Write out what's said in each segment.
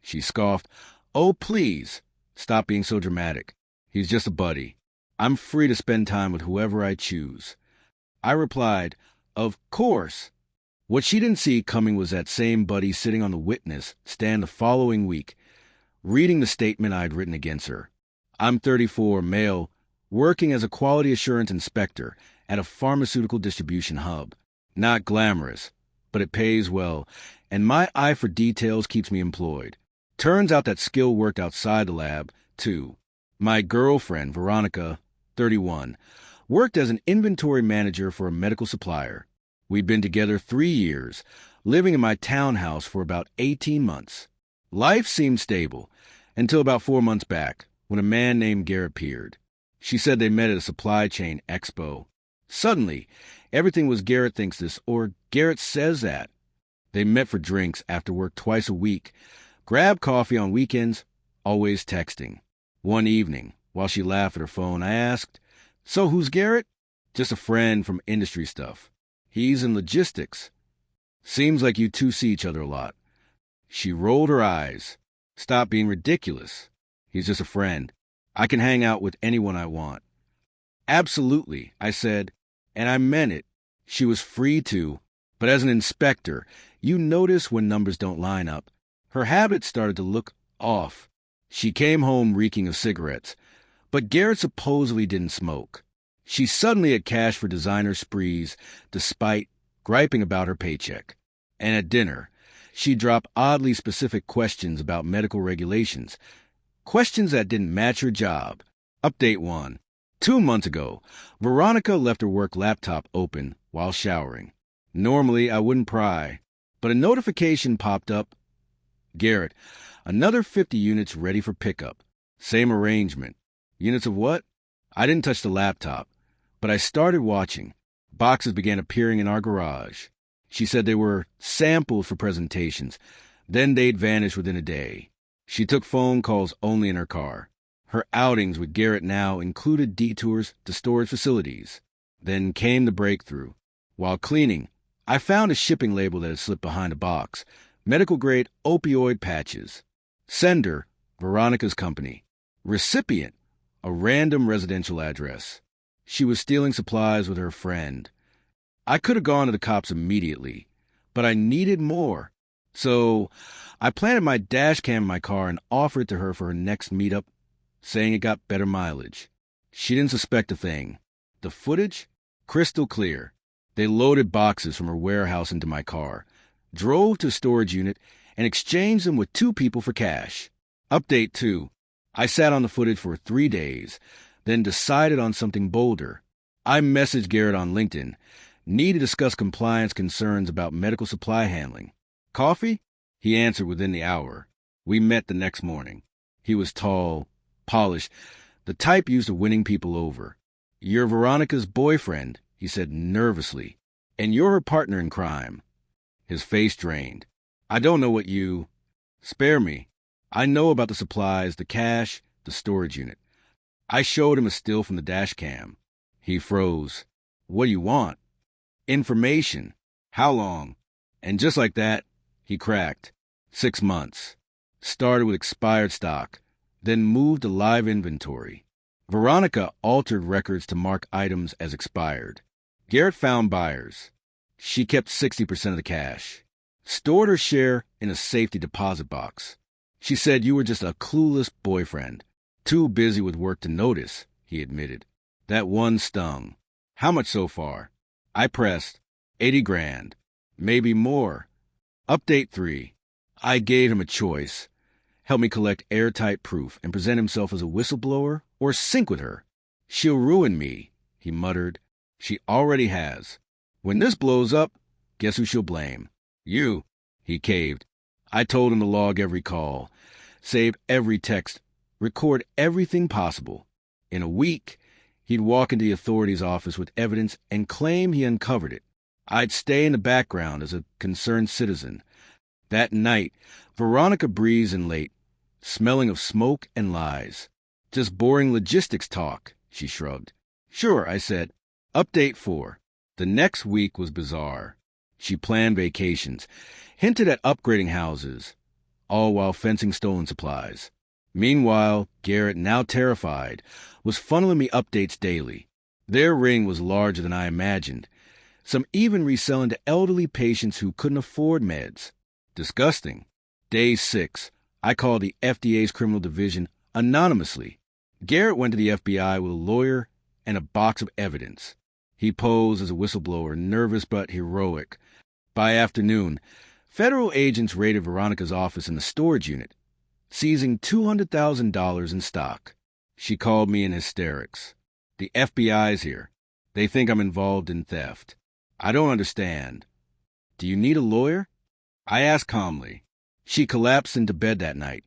She scoffed. "Oh, please, stop being so dramatic. He's just a buddy. I'm free to spend time with whoever I choose." I replied, "Of course." What she didn't see coming was that same buddy sitting on the witness stand the following week, reading the statement I'd written against her. I'm 34, male, working as a quality assurance inspector at a pharmaceutical distribution hub. Not glamorous, but it pays well, and my eye for details keeps me employed. Turns out that skill worked outside the lab, too. My girlfriend, Veronica, 31, worked as an inventory manager for a medical supplier. We'd been together 3 years, living in my townhouse for about 18 months. Life seemed stable, until about 4 months back, when a man named Garrett appeared. She said they met at a supply chain expo. Suddenly, everything was Garrett thinks this, or Garrett says that. They met for drinks after work twice a week, grabbed coffee on weekends, always texting. One evening, while she laughed at her phone, I asked, "So who's Garrett?" "Just a friend from industry stuff. He's in logistics." "Seems like you two see each other a lot." She rolled her eyes. "Stop being ridiculous. He's just a friend. I can hang out with anyone I want." "Absolutely," I said, and I meant it. She was free to, but as an inspector, you notice when numbers don't line up. Her habits started to look off. She came home reeking of cigarettes, but Garrett supposedly didn't smoke. She suddenly had cash for designer sprees, despite griping about her paycheck. And at dinner, she dropped oddly specific questions about medical regulations, questions that didn't match her job. Update 1. 2 months ago, Veronica left her work laptop open while showering. Normally, I wouldn't pry, but a notification popped up. "Garrett, another 50 units ready for pickup. Same arrangement." Units of what? I didn't touch the laptop, but I started watching. Boxes began appearing in our garage. She said they were samples for presentations. Then they'd vanish within a day. She took phone calls only in her car. Her outings with Garrett now included detours to storage facilities. Then came the breakthrough. While cleaning, I found a shipping label that had slipped behind a box. Medical-grade opioid patches. Sender, Veronica's company. Recipient, a random residential address. She was stealing supplies with her friend. I could have gone to the cops immediately, but I needed more. So I planted my dash cam in my car and offered it to her for her next meetup, saying it got better mileage. She didn't suspect a thing. The footage? Crystal clear. They loaded boxes from her warehouse into my car, drove to a storage unit, and exchanged them with 2 people for cash. Update 2. I sat on the footage for 3 days, then decided on something bolder. I messaged Garrett on LinkedIn. Need to discuss compliance concerns about medical supply handling. Coffee? He answered within the hour. We met the next morning. He was tall, polished, the type used to winning people over. "You're Veronica's boyfriend," he said nervously, "and you're her partner in crime." His face drained. "I don't know what you—" "Spare me. I know about the supplies, the cash, the storage unit." I showed him a still from the dash cam. He froze. "What do you want?" "Information. How long?" And just like that, he cracked. 6 months. Started with expired stock, then moved to live inventory. Veronica altered records to mark items as expired. Garrett found buyers. She kept 60% of the cash. Stored her share in a safety deposit box. She said you were just a clueless boyfriend. Too busy with work to notice, he admitted. That one stung. "How much so far?" I pressed. 80 grand. Maybe more. Update 3. I gave him a choice. Help me collect airtight proof and present himself as a whistleblower, or sink with her. "She'll ruin me," he muttered. "She already has. When this blows up, guess who she'll blame?" "You." He caved. I told him to log every call, save every text, record everything possible. In a week, he'd walk into the authorities' office with evidence and claim he uncovered it. I'd stay in the background as a concerned citizen. That night, Veronica breezed in late, smelling of smoke and lies. "Just boring logistics talk," she shrugged. "Sure," I said. Update 4. The next week was bizarre. She planned vacations, hinted at upgrading houses. all while fencing stolen supplies. Meanwhile, Garrett, now terrified, was funneling me updates daily. Their ring was larger than I imagined, some even reselling to elderly patients who couldn't afford meds. Disgusting. Day 6, I called the FDA's criminal division anonymously. Garrett went to the FBI with a lawyer and a box of evidence. He posed as a whistleblower, nervous but heroic. By afternoon, federal agents raided Veronica's office in the storage unit, seizing $200,000 in stock. She called me in hysterics. The FBI's here. They think I'm involved in theft. I don't understand. Do you need a lawyer? I asked calmly. She collapsed into bed that night,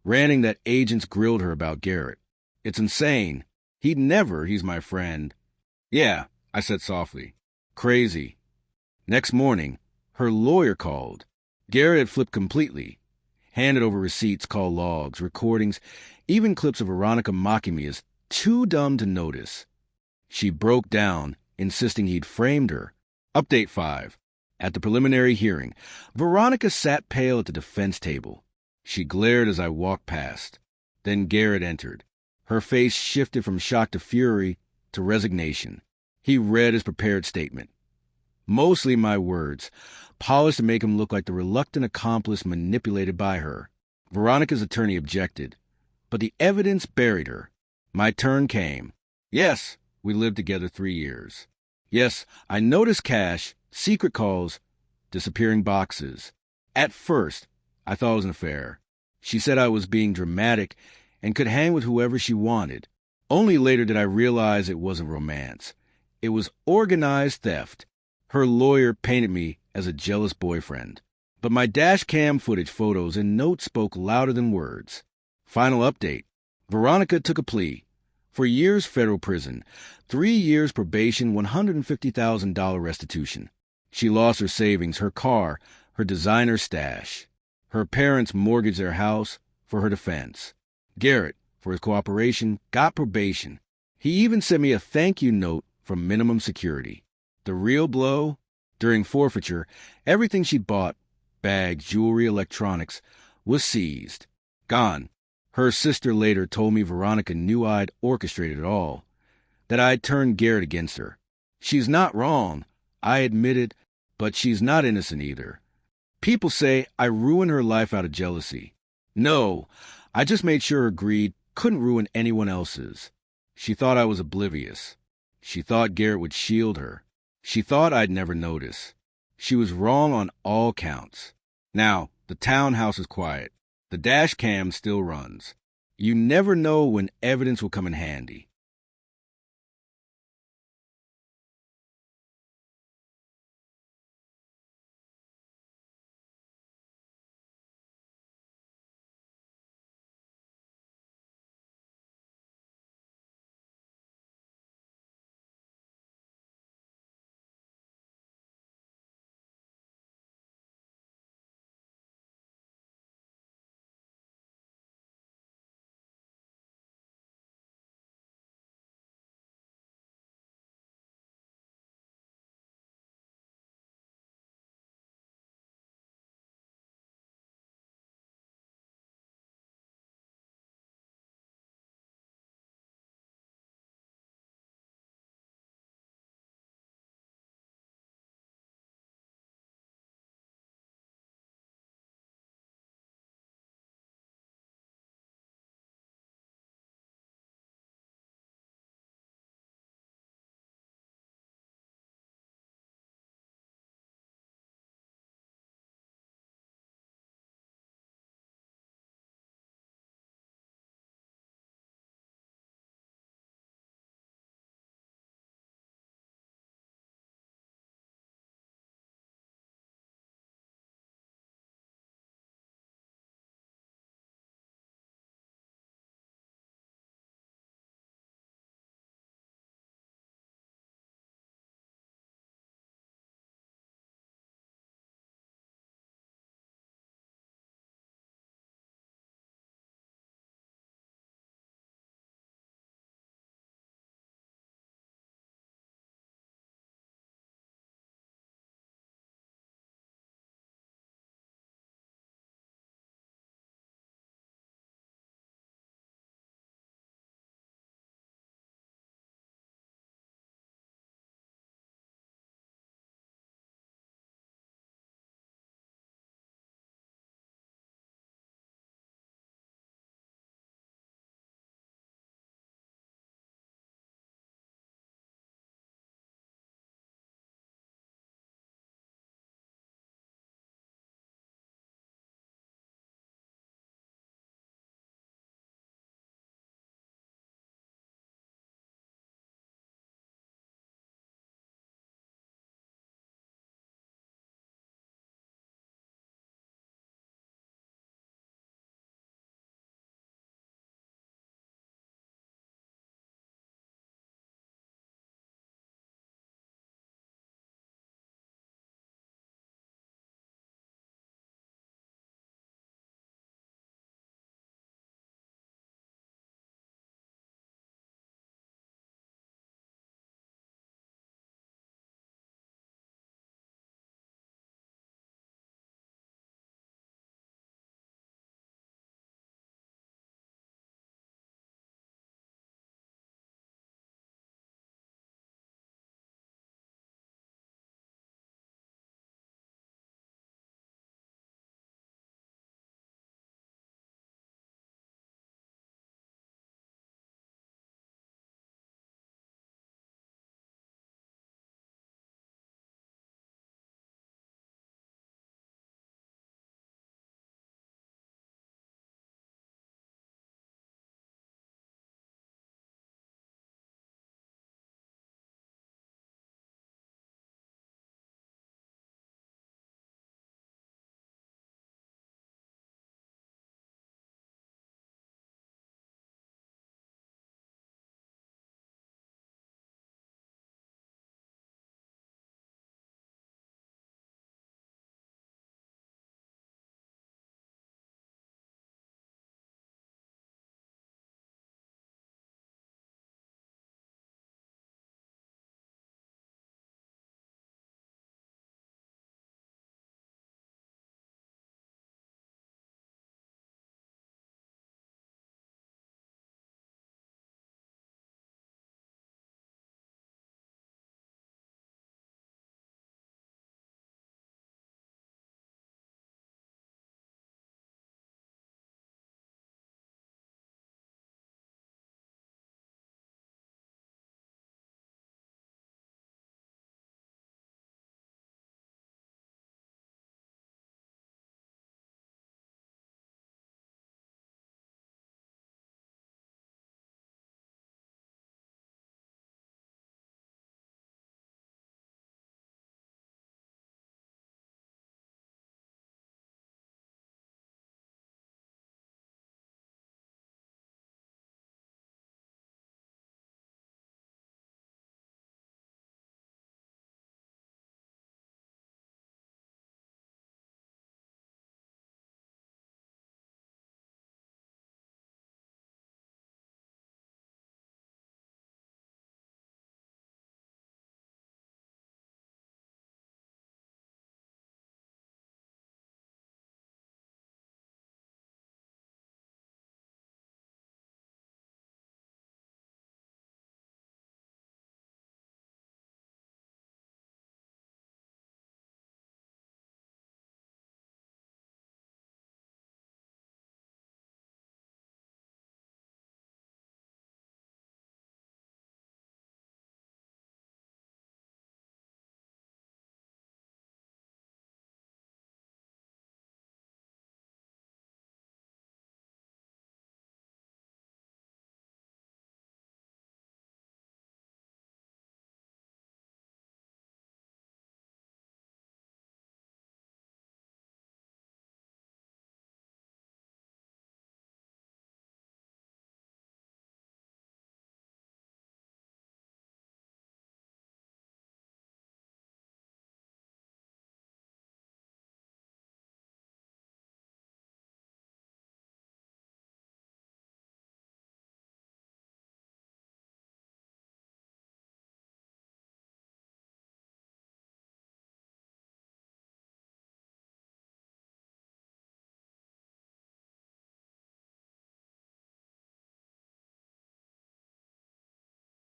ranting that agents grilled her about Garrett. It's insane. He's my friend. Yeah, I said softly. Crazy. Next morning, her lawyer called. Garrett had flipped completely. Handed over receipts, call logs, recordings, even clips of Veronica mocking me as too dumb to notice. She broke down, insisting he'd framed her. Update 5. At the preliminary hearing, Veronica sat pale at the defense table. She glared as I walked past. Then Garrett entered. Her face shifted from shock to fury to resignation. He read his prepared statement. Mostly my words, polished to make him look like the reluctant accomplice manipulated by her. Veronica's attorney objected, but the evidence buried her. My turn came. Yes, we lived together 3 years. Yes, I noticed cash, secret calls, disappearing boxes. At first, I thought it was an affair. She said I was being dramatic and could hang with whoever she wanted. Only later did I realize it wasn't romance. It was organized theft. Her lawyer painted me as a jealous boyfriend. But my dash cam footage, photos, and notes spoke louder than words. Final update. Veronica took a plea. 4 years federal prison, 3 years probation, $150,000 restitution. She lost her savings, her car, her designer stash. Her parents mortgaged their house for her defense. Garrett, for his cooperation, got probation. He even sent me a thank you note from minimum security. The real blow? During forfeiture, everything she'd bought, bags, jewelry, electronics, was seized. Gone. Her sister later told me Veronica knew I'd orchestrated it all, that I'd turned Garrett against her. She's not wrong, I admitted, but she's not innocent either. People say I ruined her life out of jealousy. No, I just made sure her greed couldn't ruin anyone else's. She thought I was oblivious. She thought Garrett would shield her. She thought I'd never notice. She was wrong on all counts. Now, the townhouse is quiet. The dash cam still runs. You never know when evidence will come in handy.